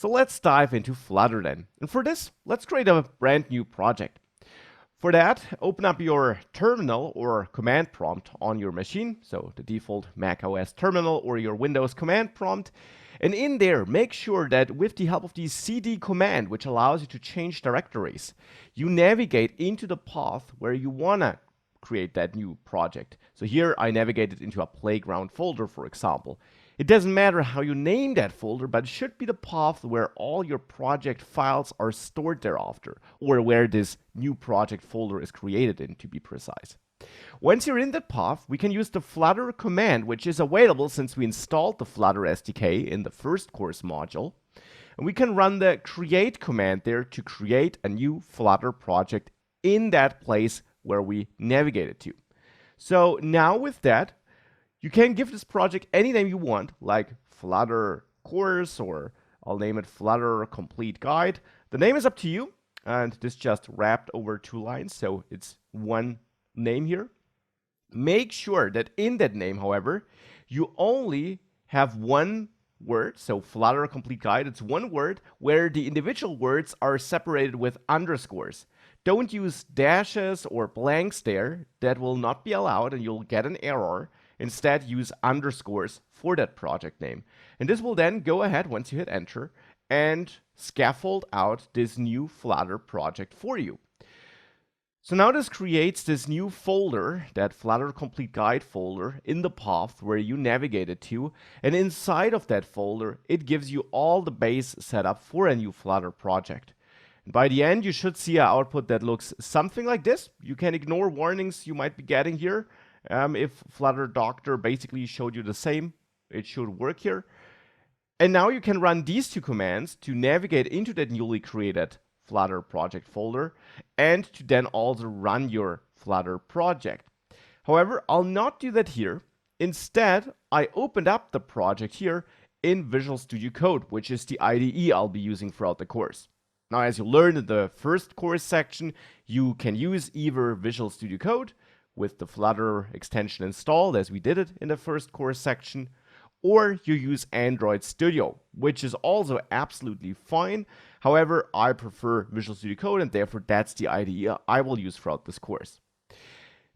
So let's dive into Flutter then. And for this, let's create a brand new project. For that, open up your terminal or command prompt on your machine, so the default Mac OS terminal or your Windows command prompt. And in there, make sure that with the help of the cd command, which allows you to change directories, you navigate into the path where you want to create that new project. So here I navigated into a playground folder, for example. It doesn't matter how you name that folder, but it should be the path where all your project files are stored thereafter, or where this new project folder is created in, to be precise. Once you're in that path, we can use the Flutter command, which is available since we installed the Flutter SDK in the first course module. And we can run the create command there to create a new Flutter project in that place where we navigated to. So now with that, you can give this project any name you want, like Flutter course, or I'll name it Flutter complete guide. The name is up to you, and this just wrapped over 2 lines, so it's one name here. Make sure that in that name, however, you only have one word, so Flutter complete guide, it's one word where the individual words are separated with underscores. Don't use dashes or blanks there, that will not be allowed and you'll get an error. Instead, use underscores for that project name. And this will then go ahead, once you hit enter, and scaffold out this new Flutter project for you. So now this creates this new folder, that Flutter Complete Guide folder, in the path where you navigated to. And inside of that folder, it gives you all the base setup for a new Flutter project. And by the end, you should see an output that looks something like this. You can ignore warnings you might be getting here. If Flutter Doctor basically showed you the same, it should work here. And now you can run these 2 commands to navigate into that newly created Flutter project folder and to then also run your Flutter project. However, I'll not do that here. Instead, I opened up the project here in Visual Studio Code, which is the IDE I'll be using throughout the course. Now, as you learned in the first course section, you can use either Visual Studio Code with the Flutter extension installed, as we did it in the first course section, or you use Android Studio, which is also absolutely fine. However, I prefer Visual Studio Code, and therefore that's the IDE I will use throughout this course.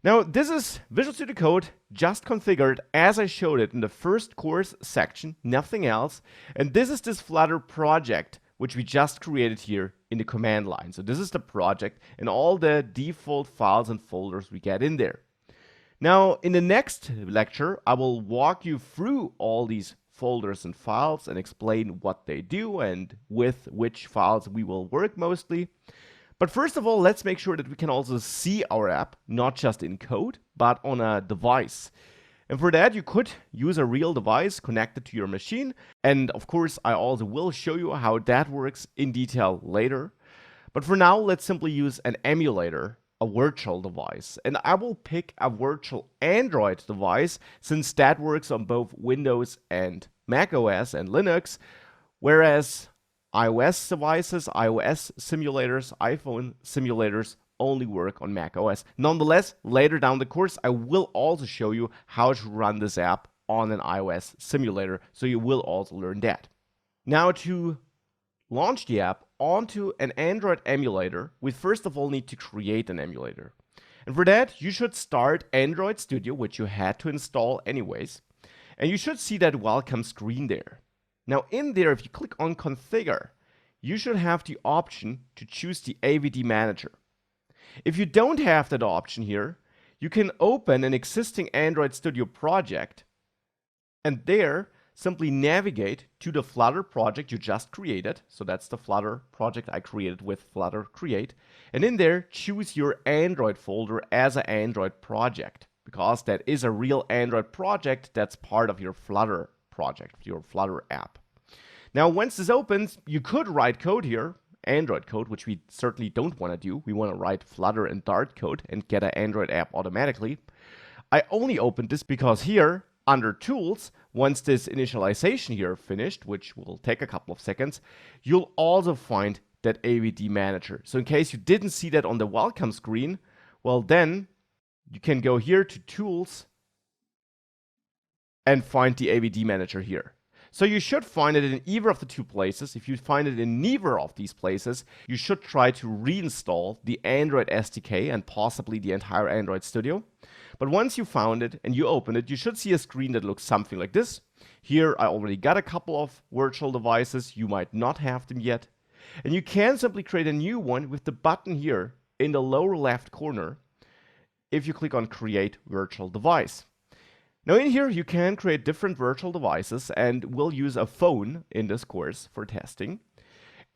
Now, this is Visual Studio Code just configured as I showed it in the first course section, nothing else. And this is this Flutter project, which we just created here in the command line. So this is the project and all the default files and folders we get in there. Now, in the next lecture, I will walk you through all these folders and files and explain what they do and with which files we will work mostly. But first of all, let's make sure that we can also see our app, not just in code, but on a device. And for that, you could use a real device connected to your machine. And of course, I also will show you how that works in detail later. But for now, let's simply use an emulator, a virtual device. And I will pick a virtual Android device, since that works on both Windows and Mac OS and Linux, whereas iOS devices, iOS simulators, iPhone simulators only work on Mac OS. Nonetheless, later down the course, I will also show you how to run this app on an iOS simulator, so you will also learn that. Now, to launch the app onto an Android emulator, we first of all need to create an emulator. And for that, you should start Android Studio, which you had to install anyways. And you should see that welcome screen there. Now in there, if you click on Configure, you should have the option to choose the AVD Manager. If you don't have that option here, you can open an existing Android Studio project and there simply navigate to the Flutter project you just created. So that's the Flutter project I created with Flutter Create. And in there, choose your Android folder as an Android project, because that is a real Android project that's part of your Flutter project, your Flutter app. Now, once this opens, you could write code here, Android code, which we certainly don't want to do. We want to write Flutter and Dart code and get an Android app automatically. I only opened this because here, under Tools, once this initialization here finished, which will take a couple of seconds, you'll also find that AVD Manager. So in case you didn't see that on the welcome screen, well then, you can go here to Tools and find the AVD Manager here. So you should find it in either of the two places. If you find it in neither of these places, you should try to reinstall the Android SDK and possibly the entire Android Studio. But once you found it and you open it, you should see a screen that looks something like this. Here I already got a couple of virtual devices. You might not have them yet. And you can simply create a new one with the button here in the lower left corner if you click on Create Virtual Device. Now in here you can create different virtual devices, and we'll use a phone in this course for testing.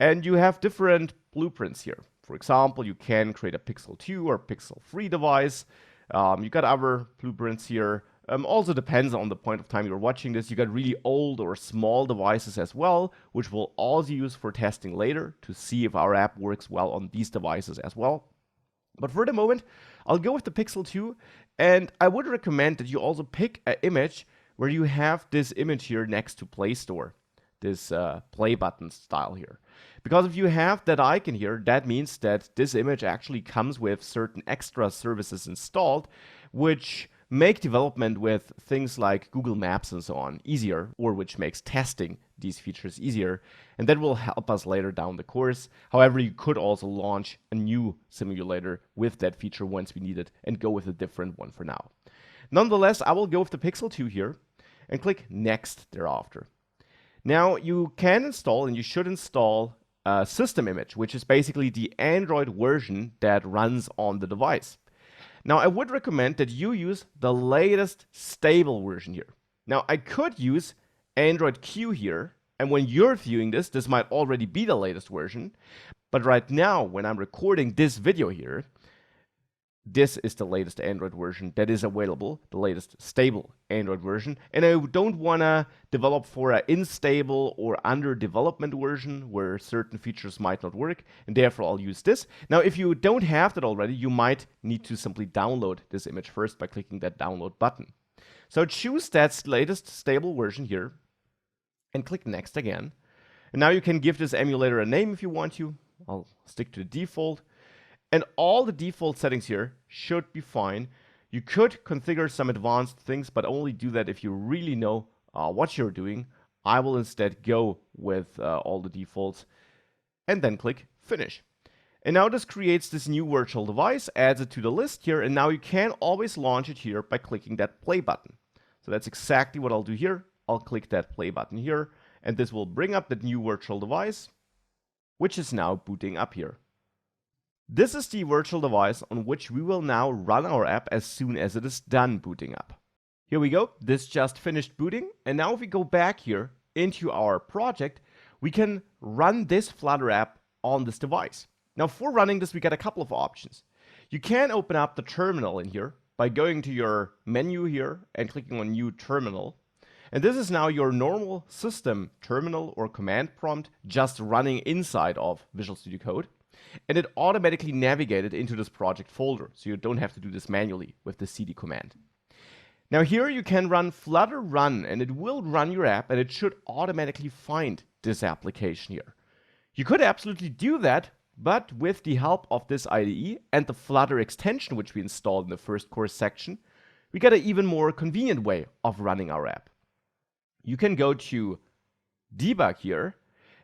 And you have different blueprints here. For example, you can create a Pixel 2 or Pixel 3 device. You got other blueprints here. Also depends on the point of time you're watching this. You got really old or small devices as well, which we'll also use for testing later to see if our app works well on these devices as well. But for the moment, I'll go with the Pixel 2, and I would recommend that you also pick an image where you have this image here next to Play Store, this play button style here. Because if you have that icon here, that means that this image actually comes with certain extra services installed, which make development with things like Google Maps and so on easier, or which makes testing these features easier, and that will help us later down the course. However, you could also launch a new simulator with that feature once we need it and go with a different one for now. Nonetheless, I will go with the Pixel 2 here and click Next thereafter. Now you can install, and you should install, a system image, which is basically the Android version that runs on the device. Now, I would recommend that you use the latest stable version here. Now, I could use Android Q here, and when you're viewing this, this might already be the latest version. But right now, when I'm recording this video here, this is the latest Android version that is available, the latest stable Android version. And I don't want to develop for an unstable or under development version where certain features might not work, and therefore I'll use this. Now, if you don't have that already, you might need to simply download this image first by clicking that download button. So choose that latest stable version here and click Next again. And now you can give this emulator a name if you want to. I'll stick to the default. And all the default settings here should be fine. You could configure some advanced things, but only do that if you really know what you're doing. I will instead go with all the defaults and then click Finish. And now this creates this new virtual device, adds it to the list here, and now you can always launch it here by clicking that play button. So that's exactly what I'll do here. I'll click that play button here, and this will bring up the new virtual device, which is now booting up here. This is the virtual device on which we will now run our app as soon as it is done booting up. Here we go. This just finished booting. And now if we go back here into our project, we can run this Flutter app on this device. Now for running this, we got a couple of options. You can open up the terminal in here by going to your menu here and clicking on New Terminal. And this is now your normal system terminal or command prompt just running inside of Visual Studio Code. And it automatically navigated into this project folder, so you don't have to do this manually with the cd command. Now here you can run Flutter run, and it will run your app, and it should automatically find this application here. You could absolutely do that, but with the help of this IDE and the Flutter extension which we installed in the first course section, we got an even more convenient way of running our app. You can go to Debug here,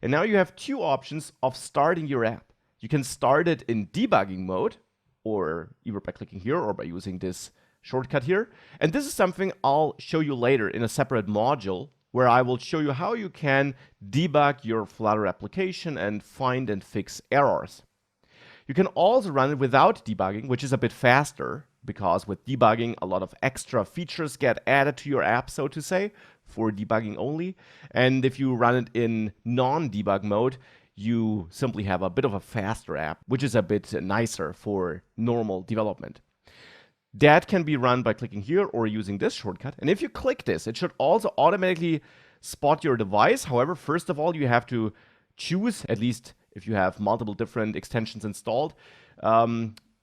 and now you have two options of starting your app. You can start it in debugging mode, or either by clicking here or by using this shortcut here. And this is something I'll show you later in a separate module where I will show you how you can debug your Flutter application and find and fix errors. You can also run it without debugging, which is a bit faster, because with debugging, a lot of extra features get added to your app, so to say, for debugging only. And if you run it in non-debug mode, you simply have a bit of a faster app, which is a bit nicer for normal development. That can be run by clicking here or using this shortcut. And if you click this, it should also automatically spot your device. However, first of all, you have to choose, at least if you have multiple different extensions installed,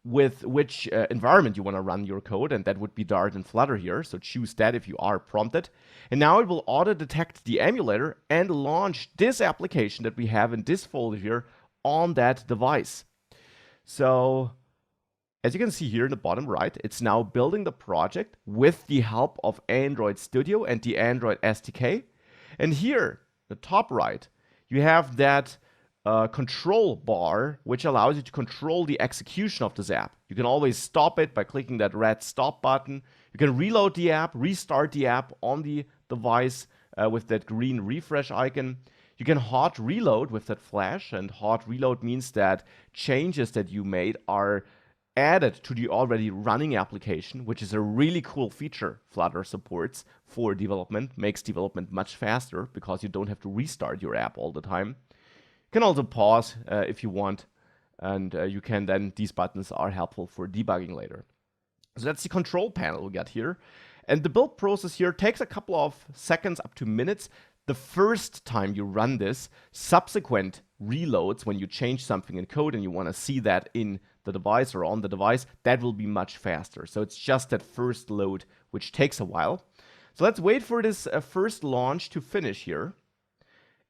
with which environment you want to run your code, and that would be Dart and Flutter here, so choose that if you are prompted. And now it will auto-detect the emulator and launch this application that we have in this folder here on that device. So as you can see here in the bottom right, it's now building the project with the help of Android Studio and the Android SDK. And here, the top right, you have that control bar, which allows you to control the execution of this app. You can always stop it by clicking that red stop button. You can reload the app, restart the app on the device with that green refresh icon. You can hot reload with that flash, and hot reload means that changes that you made are added to the already running application, which is a really cool feature Flutter supports for development, makes development much faster because you don't have to restart your app all the time. You can also pause if you want, and you can then, these buttons are helpful for debugging later. So that's the control panel we got here. And the build process here takes a couple of seconds up to minutes. The first time you run this, subsequent reloads, when you change something in code and you want to see that in the device or on the device, that will be much faster. So it's just that first load, which takes a while. So let's wait for this first launch to finish here.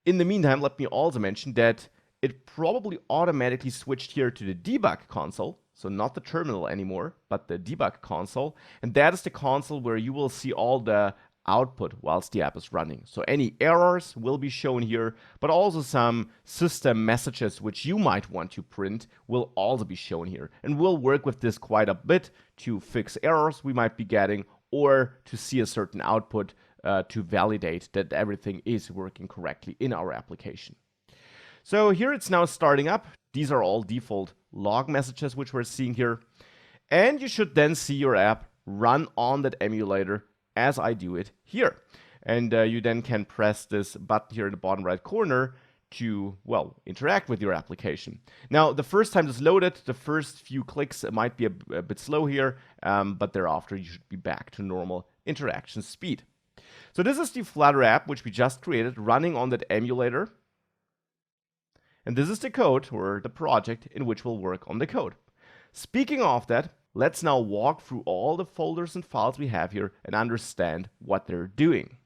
In the meantime, let me also mention that it probably automatically switched here to the debug console. So not the terminal anymore, but the debug console. And that is the console where you will see all the output whilst the app is running. So any errors will be shown here, but also some system messages which you might want to print will also be shown here. And we'll work with this quite a bit to fix errors we might be getting or to see a certain output to validate that everything is working correctly in our application. So here it's now starting up. These are all default log messages which we're seeing here. And you should then see your app run on that emulator as I do it here. And you then can press this button here in the bottom right corner to, well, interact with your application. Now, the first time it's loaded, the first few clicks might be a bit slow here, but thereafter you should be back to normal interaction speed. So this is the Flutter app, which we just created, running on that emulator. And this is the code, or the project, in which we'll work on the code. Speaking of that, let's now walk through all the folders and files we have here and understand what they're doing.